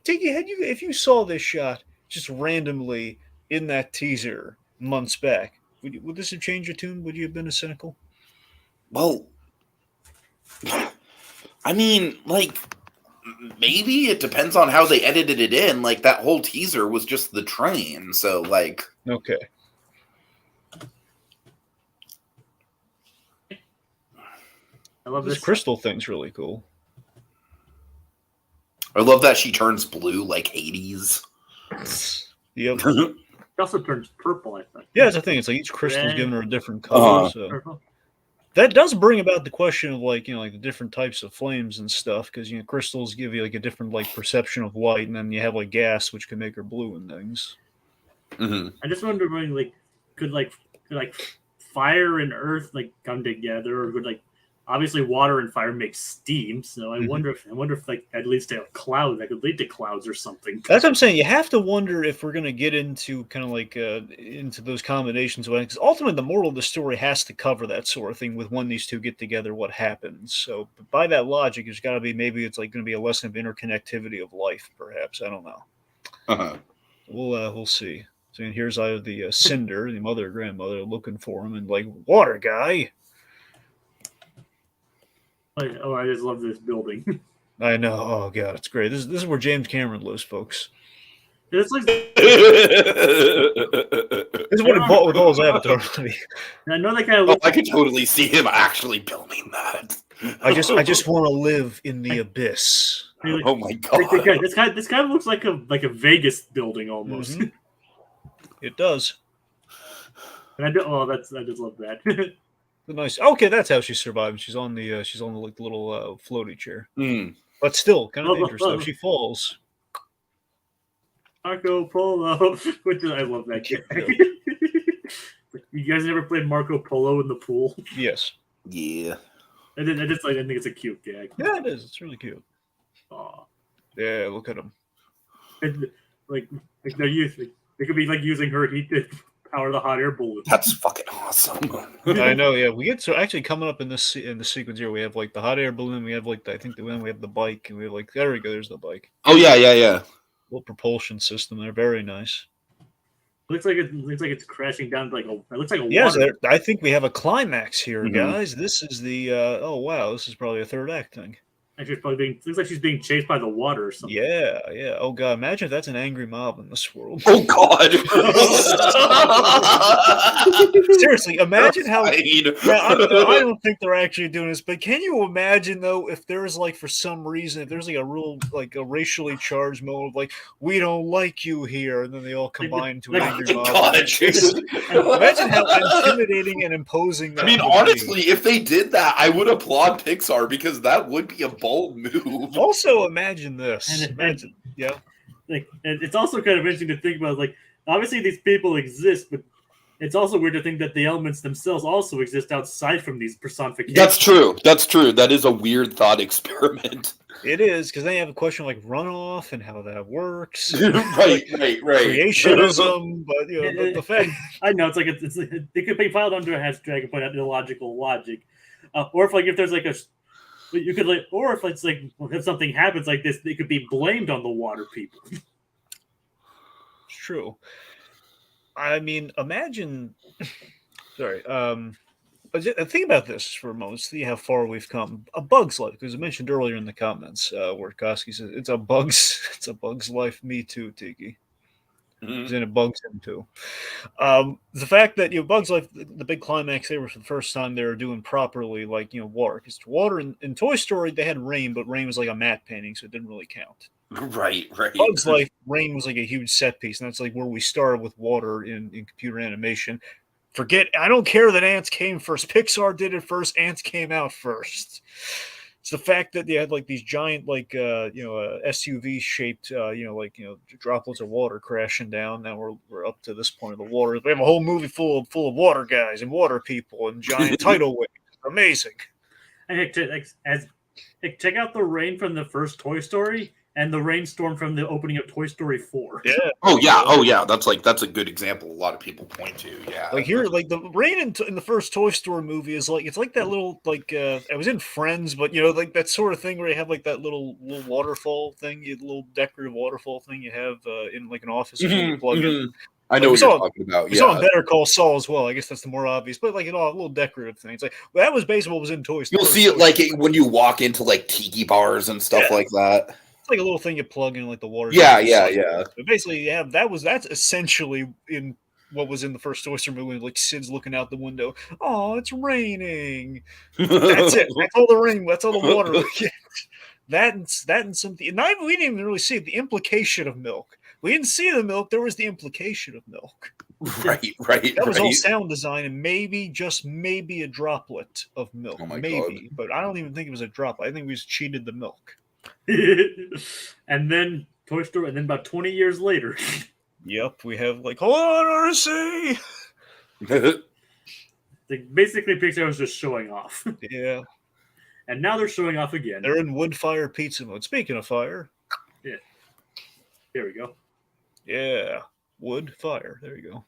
Tiki, if you saw this shot just randomly in that teaser months back, would this have changed your tune? Would you have been as cynical? Well, I mean, like, maybe it depends on how they edited it in. Like, that whole teaser was just the train, so, like... Okay. I love this crystal thing's really cool. I love that she turns blue like Hades. Yep. She also turns purple, I think. Yeah, that's the thing. It's like each crystal's giving her a different color. So. That does bring about the question of like the different types of flames and stuff, because crystals give you like a different like perception of light, and then you have like gas which can make her blue and things. Mm-hmm. I just wonder, like, could fire and earth like come together, or could like obviously water and fire make steam, so I wonder if like that leads to a cloud, that could lead to clouds or something. That's what I'm saying. You have to wonder if we're going to get into kind of like into those combinations, because ultimately the moral of the story has to cover that sort of thing with when these two get together, what happens. So by that logic, there's got to be, maybe it's like going to be a lesson of interconnectivity of life, perhaps. I don't know. Uh-huh. We'll see. So here's the Cinder, the mother and grandmother, looking for him, and like, water guy. Oh, I just love this building. I know. Oh god, it's great. This is where James Cameron lives, folks. It's like this is what he bought with all his Avatar money. I know that kind of. I could totally see him actually building that. I just want to live in the abyss. Oh my god! This kind of looks like a Vegas building almost. Mm-hmm. It does. And I just love that. Nice. Okay, that's how she survived. She's on the like little floaty chair. Mm. But still, kind of dangerous though. She falls. Marco Polo, which I love that gag. You guys never played Marco Polo in the pool? Yes. Yeah. I think it's a cute gag. Yeah, it is. It's really cute. Aww. Yeah, look at him. And, they could be like using her heat to power the hot air balloon. That's fucking awesome. I know. Yeah, we get so actually coming up in the sequence here. We have like the hot air balloon. We have like we have the bike, and we have like, there we go. There's the bike. Oh yeah. Little propulsion system there. Very nice. Looks like it's crashing down to it looks like a yes. water. I think we have a climax here, guys. This is the oh wow, this is probably a third act thing. And she's probably looks like she's being chased by the water or something. Yeah, yeah. Oh god, imagine if that's an angry mob in this world. Oh God! Seriously, imagine how. Terrified. I don't think they're actually doing this, but can you imagine though if there's like for some reason if there's like a real like a racially charged mode of like we don't like you here, and then they all combine into an angry mob. God, Jesus. Imagine how intimidating and imposing that. I mean, would honestly, be. if they did that, I would applaud Pixar because that would be a bold move. Also, imagine this. Imagine, yeah. Like, and it's also kind of interesting to think about. Like, obviously these people exist, but it's also weird to think that the elements themselves also exist outside from these personifications. That's true. That's true. That is a weird thought experiment. It is, because they have a question like runoff and how that works. right. Creationism, but you know, the fact. I know it's like it could be filed under a hashtag and point out illogical logic, or if there's like a. You could like, or if it's like if something happens like this, they could be blamed on the water people. It's true. I mean, imagine. Sorry. Think about this for a moment. See how far we've come. A Bug's Life, because I mentioned earlier in the comments where Koski says it's a Bug's Life. Me too, Tiki. Mm-hmm. And it bugs him too. The fact that Bug's Life, the big climax there was the first time they were doing properly, like water. Because water in Toy Story they had rain, but rain was like a matte painting, so it didn't really count. Right. Bug's Life, rain was like a huge set piece, and that's like where we started with water in computer animation. I don't care that ants came first. Pixar did it first. Ants came out first. It's the fact that they had like these giant, like SUV shaped, droplets of water crashing down. Now we're up to this point of the water. We have a whole movie full of water guys and water people and giant tidal waves. Amazing. And check out the rain from the first Toy Story and the rainstorm from the opening of Toy Story 4. Yeah. Oh yeah. That's a good example. A lot of people point to. Yeah. Like here, like the rain in the first Toy Story movie is like it's like that little like I was in Friends, but like that sort of thing where you have like that little waterfall thing, the little decorative waterfall thing you have in like an office. You plug in. I know what you're talking about. We saw Better Call Saul as well. I guess that's the more obvious, but like a little decorative thing. It's like that was basically what was in Toy Story. You'll see it like when you walk into like tiki bars and stuff like that. Like a little thing you plug in, like the water. Yeah. But basically, that's essentially in what was in the first Toy Story movie. Like Sid's looking out the window. Oh, it's raining. That's it. That's all the rain. That's all the water. that and something. We didn't even really see the implication of milk. We didn't see the milk. There was the implication of milk. Right. That was all sound design and just maybe a droplet of milk. Oh my God. But I don't even think it was a droplet. I think we just cheated the milk. And then Toy Story, and then about 20 years later. Yep, we have like, hold on, RC! Basically, Pixar was just showing off. Yeah. And now they're showing off again. They're in wood fire pizza mode. Speaking of fire. Yeah. There we go. Yeah. Wood fire. There you go.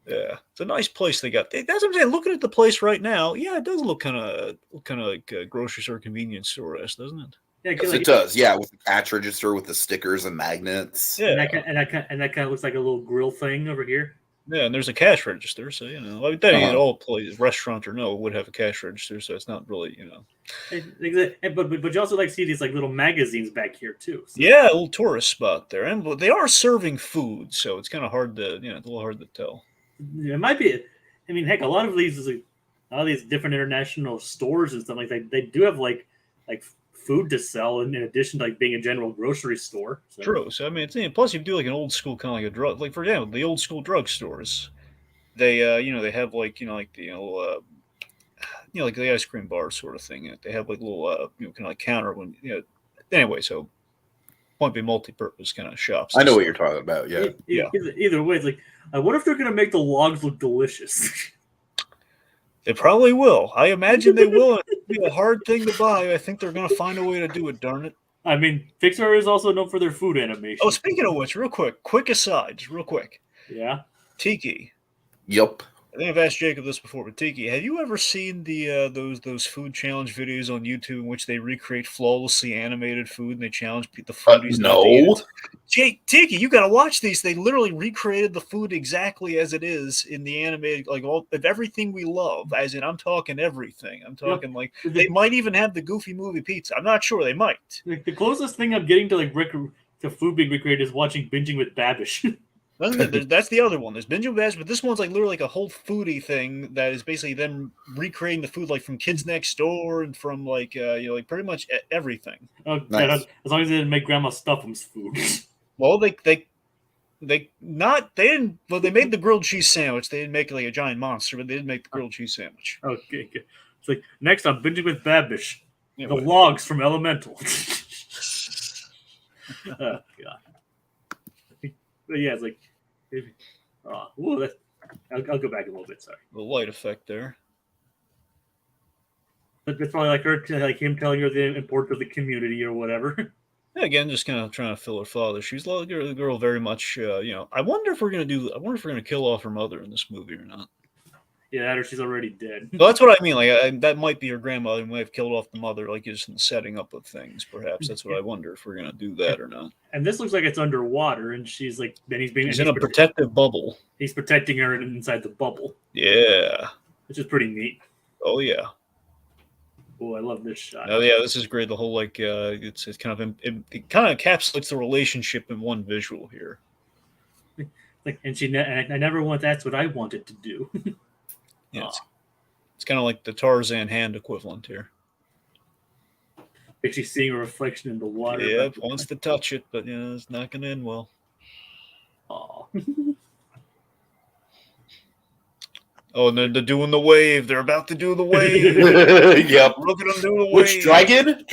Yeah, it's a nice place they got. That's what I'm saying. Looking at the place right now, yeah, it does look kind of like a grocery store convenience store, doesn't it? Yeah, yes, it does. Yeah, with the cash register with the stickers and magnets. Yeah, and that kind of looks like a little grill thing over here. Yeah, and there's a cash register, so like that. All places, restaurant or no, would have a cash register, so it's not really But you also like see these like little magazines back here too. So. Yeah, a little tourist spot there, and they are serving food, so it's kind of hard to it's a little hard to tell. It might be. I mean, heck, a lot of these different international stores and stuff like that. They do have like food to sell in addition to like being a general grocery store. So. True. So I mean, plus you do like an old school kind of like a drug, like for example, the old school drugstores. They they have like like the like the ice cream bar sort of thing. They have like little kind of like counter when Anyway, so point being multi-purpose kind of shops. I know what you're talking about. Yeah. Either way, it's like I wonder if they're gonna make the logs look delicious. They probably will. I imagine they will. It'll be a hard thing to buy. I think they're going to find a way to do it, darn it. I mean, Pixar is also known for their food animation. Oh, speaking of which, real quick aside, just real quick. Yeah. Tiki. Yep. think I've asked Jacob this before, but Tiki, have you ever seen the those food challenge videos on YouTube in which they recreate flawlessly animated food and they challenge the foodies not to eat No. it? Tiki, you got to watch these. They literally recreated the food exactly as it is in the animated, like all of everything we love. As in, I'm talking everything. I'm talking like they might even have the Goofy Movie pizza. I'm not sure they might. Like, the closest thing I'm getting to to food being recreated is watching Binging with Babish. That's the other one. There's Benjamin Bash, but this one's like literally like a whole foodie thing that is basically them recreating the food like from Kids Next Door and from like like pretty much everything. Oh, Nice. yeah, as long as they didn't make Grandma Stuffum's food. Well, they didn't. Well, they made the grilled cheese sandwich. They didn't make like a giant monster, but they did make the grilled cheese sandwich. Okay, good. It's like next on Binging with Babish, Yeah, the logs from Elemental. Oh God. But yeah, it's like, I'll go back a little bit. Sorry, the light effect there. but it's probably like him telling her the importance of the community or whatever. Yeah, again, just kind of trying to fill her father. She's like the girl very much. I wonder if we're gonna kill off her mother in this movie or not. Yeah, that or she's already dead. Well, that's what I mean. Like that might be her grandmother. We might have killed off the mother, like just in the setting up of things. Perhaps that's what I wonder if we're gonna do that or not. And this looks like it's underwater, and she's like, then He's in a protective bubble. He's protecting her inside the bubble. Yeah. Which is pretty neat. Oh yeah. Oh, I love this shot. Oh yeah, this is great. The whole like it's kind of it kind of encapsulates the relationship in one visual here. Like, and I never want. That's what I wanted to do. Yeah, it's kind of like the Tarzan hand equivalent here. Like she's seeing a reflection in the water. Yeah, wants to touch it, but it's not going to end well. Oh. Oh, and they're doing the wave. They're about to do the wave. Yep. Look at them do the wave. Which Dragon,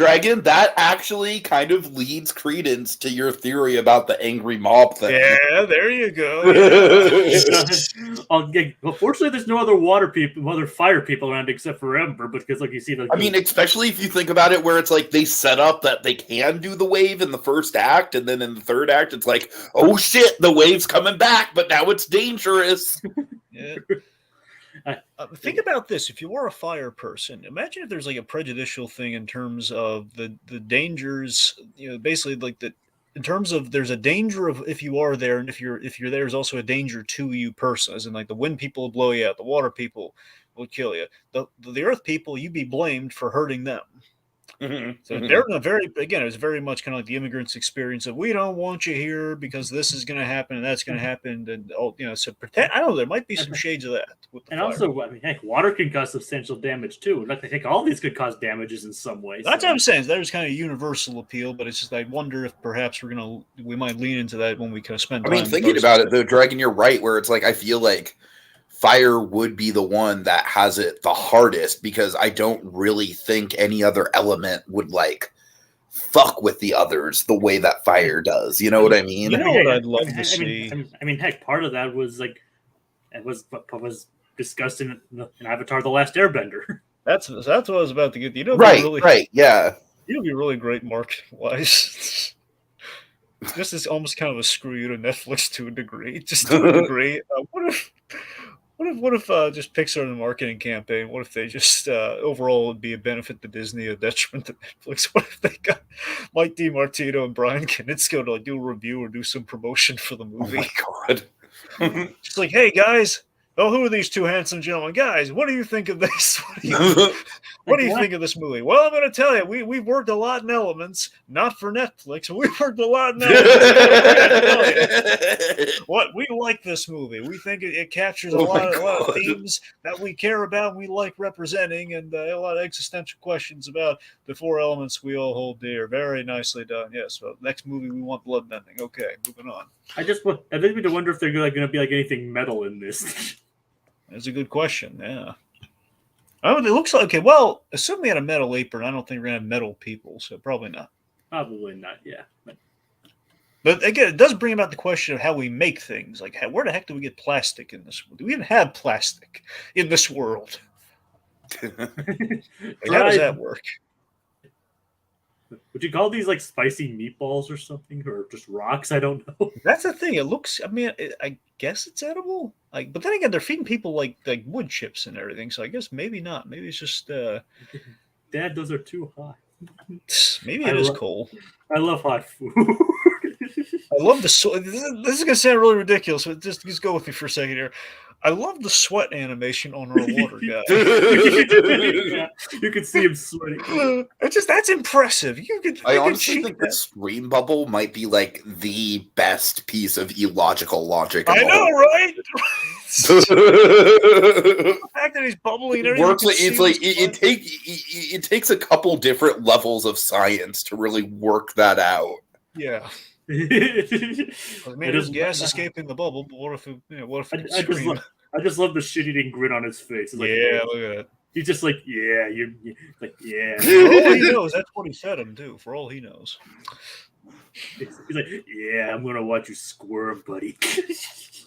that actually kind of leads credence to your theory about the angry mob thing. Yeah, there you go. Yeah. Well, fortunately, there's no other fire people around except for Ember, because like you see the. I mean, especially if you think about it, where it's like they set up that they can do the wave in the first act, and then in the third act, it's like, oh shit, the wave's coming back, but now it's dangerous. Yeah. Think about this. If you were a fire person, imagine if there's like a prejudicial thing in terms of the dangers, basically like in terms of there's a danger of if you are there, and if you're there, there's also a danger to you personally, as in like the wind people will blow you out, the water people will kill you. The earth people, you'd be blamed for hurting them. Mm-hmm. So they're in it was very much kind of like the immigrants' experience of we don't want you here because this is going to happen and that's going to happen, and so protect. I don't know, there might be some shades of that. And also, I mean, heck, water can cause substantial damage too. Like I think all these could cause damages in some way. That's what I'm saying. There's kind of universal appeal, but it's just I wonder if perhaps we might lean into that when we kind of spend. I mean, thinking about it though, Dragon, you're right. Where it's like I feel like fire would be the one that has it the hardest, because I don't really think any other element would like fuck with the others the way that fire does. You know what I mean? You know what I'd love to see? I mean, heck, part of that was like it was discussed in Avatar: The Last Airbender. That's what I was about to get. Right, yeah. You'd be really great marketing wise. This is almost kind of a screw you to Netflix to a degree. Just to a degree. What if just Pixar in the marketing campaign? What if they just overall would be a benefit to Disney, a detriment to Netflix? What if they got Mike DiMartino and Brian Kinitsko to like do a review or do some promotion for the movie? Oh my god! Just like, hey guys, who are these two handsome gentlemen? Guys, what do you think of this? What do you think of this movie? Well, I'm going to tell you, we've worked a lot in Elements, not for Netflix. We've worked a lot in Elements. We like this movie. We think it captures a lot of themes that we care about and we like representing, and a lot of existential questions about the four elements we all hold dear. Very nicely done. Yes. Well, next movie, we want bloodbending. Okay, moving on. I think we to wonder if they're going to be like anything metal in this. That's a good question. Yeah. Oh, it looks like, okay, well, assuming they had a metal apron, I don't think we're going to have metal people, so probably not. Probably not, yeah. But again, it does bring about the question of how we make things. Like, where the heck do we get plastic in this world? Do we even have plastic in this world? Like, how does that work? Would you call these like spicy meatballs or something, or just rocks? I don't know. That's the thing. It looks. I mean, I guess it's edible. Like, but then again, they're feeding people like wood chips and everything. So I guess maybe not. Maybe it's just. Dad, those are too hot. Maybe it is cold. I love hot food. I love the sweat. This is gonna sound really ridiculous, but just go with me for a second here. I love the sweat animation on our water guy. Yeah, you can see him sweating. That's impressive. I honestly think the scream bubble might be like the best piece of illogical logic. I know, right? The fact that he's bubbling, it takes a couple different levels of science to really work that out. Yeah. I mean, there's gas escaping the bubble, but what if I just love the shit-eating grin on his face. It's like, yeah, look at that. He's just like, yeah, you're like, yeah. For all he knows, that's what he fed him too. For all he knows, he's like, yeah, I'm gonna watch you squirm, buddy.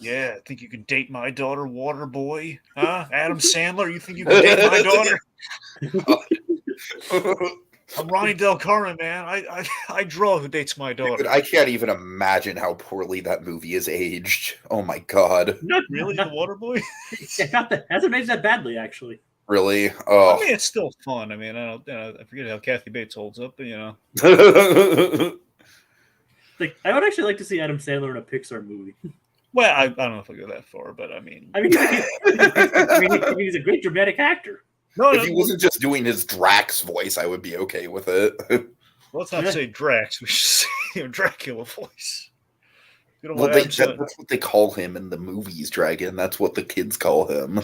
Yeah, think you can date my daughter, Water Boy? Huh, Adam Sandler? You think you can date my daughter? I'm Ronnie Del Carmen, man. I draw who dates my daughter. Dude, I can't even imagine how poorly that movie is aged. Oh my god! Not really, The Water Boy. Hasn't aged that badly, actually. Really? Oh, I mean, it's still fun. I mean, I forget how Kathy Bates holds up, but Like, I would actually like to see Adam Sandler in a Pixar movie. Well, I don't know if I go that far, but I mean, he's a great dramatic actor. No, if he wasn't just doing his Drax voice, I would be okay with it. Well, let's not say Drax. We should say Dracula voice. Well, that's what they call him in the movies, Dragon. That's what the kids call him.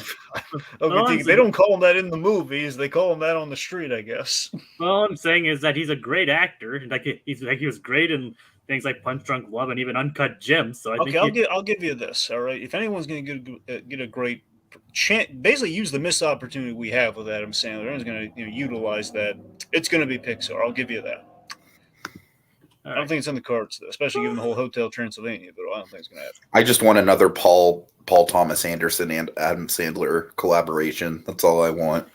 They don't call him that in the movies. They call him that on the street, I guess. Well, all I'm saying is that he's a great actor. He was great in things like Punch Drunk Love and even Uncut Gems. So I'll give you this. All right, if anyone's going to get a great chance, basically use the missed opportunity we have with Adam Sandler, everyone's going to utilize that. It's going to be Pixar. I'll give you that. I don't think it's in the cards, though, especially given the whole Hotel Transylvania. But I don't think it's going to happen. I just want another Paul Thomas Anderson and Adam Sandler collaboration. That's all I want.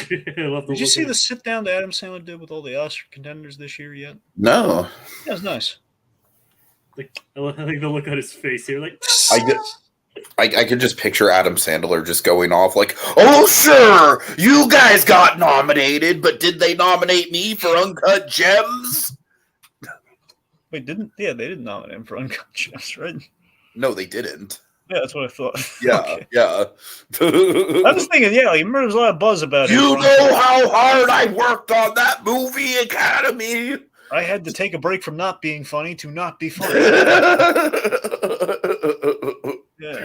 Did you see the sit down that Adam Sandler did with all the Oscar contenders this year yet? No. That was nice. I think the look on his face here, like I could just picture Adam Sandler just going off like, "Oh sure, you guys got nominated, but did they nominate me for Uncut Gems?" Wait, they didn't nominate him for Uncut Gems, right? No, they didn't. Yeah, that's what I thought. Yeah, okay. Yeah. I was thinking, you remember there was a lot of buzz about it. You know how hard I worked on that movie, Academy. I had to take a break from not being funny to not be funny. Yeah.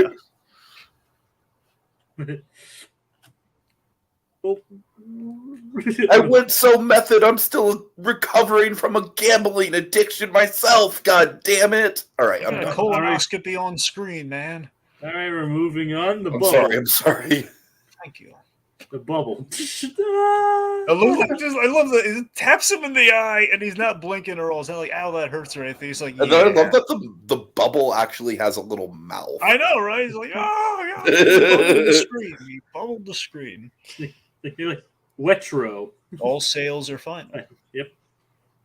I went so method, I'm still recovering from a gambling addiction myself. God damn it. All right. I'm a colonoscopy on screen, man. All right, we're moving on. I'm sorry. Thank you. The bubble. I love that. It taps him in the eye, and he's not blinking or all. It's not like, ow, that hurts or anything. He's like, yeah. And I love that the bubble actually has a little mouth. I know, right? He's like, oh, yeah. He bubbled the screen. Like, Wetro. All sales are fine. Yep.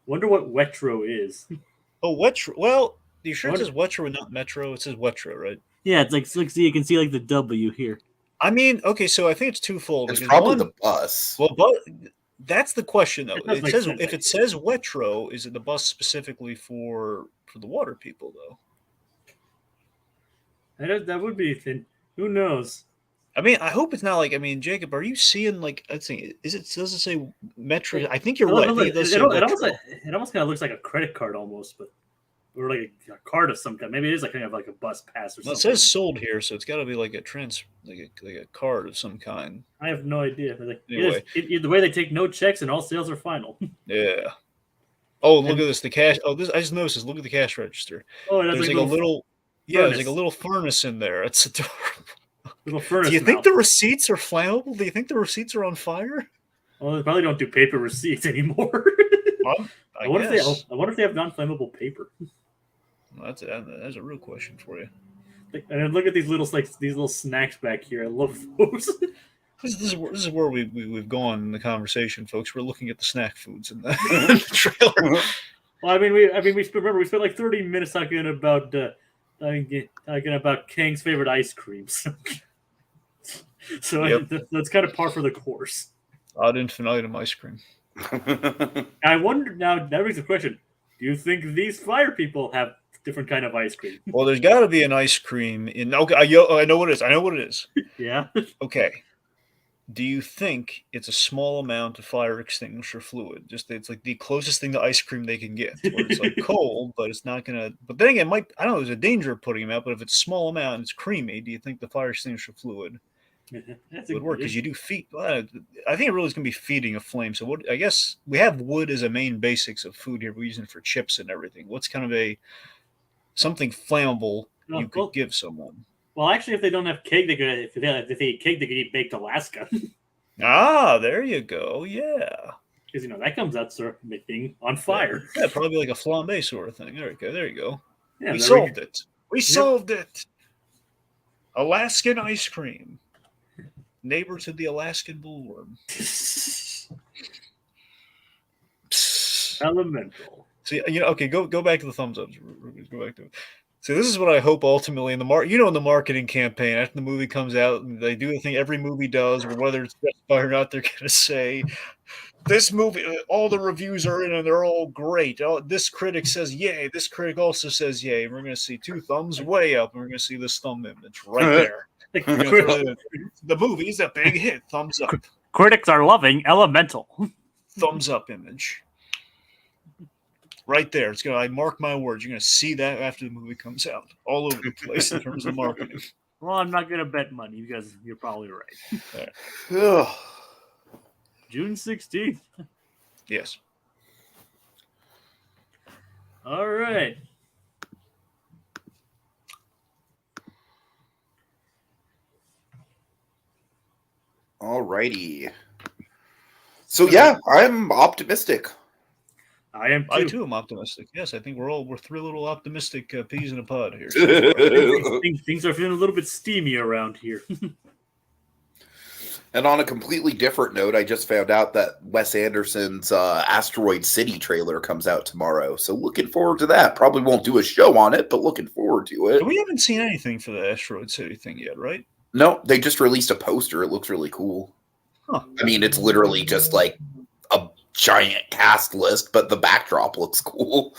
Wonder what Wetro is. Oh, Wetro. Well, you sure it says Wetro and not Metro? It says Wetro, right? Yeah, it's like see, you can see like the W here. I mean, okay, so I think it's twofold. It's probably the bus. Well, but that's the question, though. It says if it says Wetro, is it the bus specifically for the water people, though? That would be thin. Who knows? I mean, I hope it's not like. I mean, Jacob, are you seeing like? Let's see. Does it say Metro? I think you're right. It almost kind of looks like a credit card, almost, but or like a card of some kind. Maybe it is like kind of like a bus pass or something. It says sold here, so it's got to be like a like a card of some kind. I have no idea. Like, anyway, the way they take no checks and all sales are final. Yeah. Oh, look at this. The cash. Oh, this I just noticed this. Look at the cash register. Oh, that's there's like a little. Yeah, there's like a little furnace in there. It's adorable. Little furnace. Do you think the receipts are flammable? Do you think the receipts are on fire? Well, they probably don't do paper receipts anymore. Well, I wonder if they have non-flammable paper. Well, that's a real question for you. And then look at these little snacks back here. I love those. This is where we've gone in the conversation, folks. We're looking at the snack foods in the trailer. Well, we spent like 30 minutes talking about Kang's favorite ice creams. So Yep. that's kind of par for the course. Ad infinitum ice cream. I wonder now. That brings the question: do you think these fire people have different kind of ice cream? Well, there's got to be an ice cream in. Okay, I know what it is. I know what it is. Yeah. Okay. Do you think it's a small amount of fire extinguisher fluid? Just it's like the closest thing to ice cream they can get, where it's like cold, but it's not gonna. But then again, I don't know. There's a danger of putting them out. But if it's a small amount and it's creamy, do you think the fire extinguisher fluid would work? Because you do feed. I think it really is gonna be feeding a flame. So what? I guess we have wood as a main basics of food here. We're using it for chips and everything. What's kind of something flammable you could give someone? Well, actually, if they don't have cake, if they eat cake, they could eat baked Alaska. Ah, there you go. Yeah. Because that comes out sort of thing on fire. Yeah, probably like a flambe sort of thing. There you go. There you go. Yeah, we solved it. We solved it. Alaskan ice cream. Neighbor to the Alaskan bullworm. Elemental. See, okay, go back to the thumbs ups. Go back to it. So this is what I hope ultimately in the marketing campaign after the movie comes out, and they do the thing every movie does, or whether it's justified or not, they're going to say this movie, all the reviews are in and they're all great. This critic says yay. This critic also says yay. And we're going to see 2 thumbs way up, and we're going to see this thumb image right there. The movie's a big hit. Thumbs up. Critics are loving Elemental. Thumbs up image. Right there. I mark my words. You're going to see that after the movie comes out. All over the place in terms of marketing. Well, I'm not going to bet money because you're probably right. June 16th. Yes. All right. All righty. So yeah, I'm optimistic. I am too. I too am optimistic. Yes, I think we're 3 little optimistic peas in a pod here. Things are feeling a little bit steamy around here. And on a completely different note, I just found out that Wes Anderson's Asteroid City trailer comes out tomorrow. So looking forward to that. Probably won't do a show on it, but looking forward to it. We haven't seen anything for the Asteroid City thing yet, right? No, they just released a poster. It looks really cool. Huh. I mean, it's literally just like a giant cast list, but the backdrop looks cool.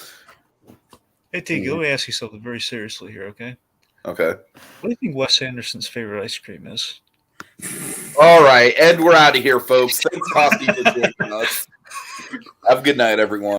Hey, Tiki, let me ask you something very seriously here, okay? Okay. What do you think Wes Anderson's favorite ice cream is? All right, and we're out of here, folks. Thanks, Coffee, for joining us. Have a good night, everyone.